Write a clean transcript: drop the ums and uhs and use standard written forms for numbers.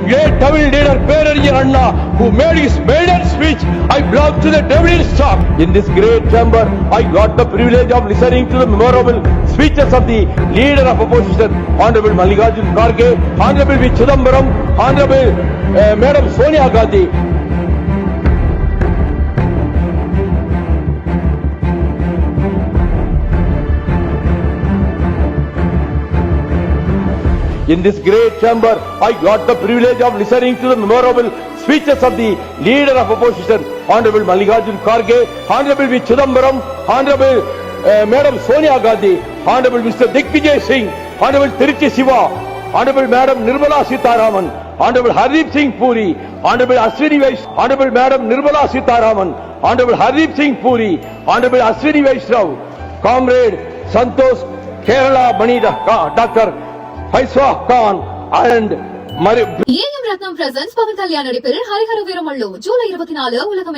great Tamil leader Perariya Anna, who made his maiden speech, I belong to the Dravidian stock. In this great chamber, I got the privilege of listening to the memorable speeches of the leader of opposition, Honorable Mallikarjun Kharge, Honorable V. Chidambaram, Honorable Madam Sonia Gandhi. In this great chamber, I got the privilege of listening to the memorable speeches of the leader of opposition, Honorable Mallikarjun Kharge, Honorable V. Chidambaram, Honorable Madam Sonia Gandhi, Honorable Mr. Digvijay Singh, Honorable Tiruchi Siva, Honorable Madam Nirmala Sitharaman, Honorable Hardeep Singh Puri, Honorable Ashwini Vaishnav, Honorable Madam Nirmala Sitharaman, Honorable Hardeep Singh Puri, Honorable Ashwini Vaishnav, Comrade Santosh Kerala Mani Dr. Faiswa Khan and AM Ratnam presents Pavan Kalyan நடிப்பில் ஹரிஹர வீரமல்லு ஜூலை 24 உலகம்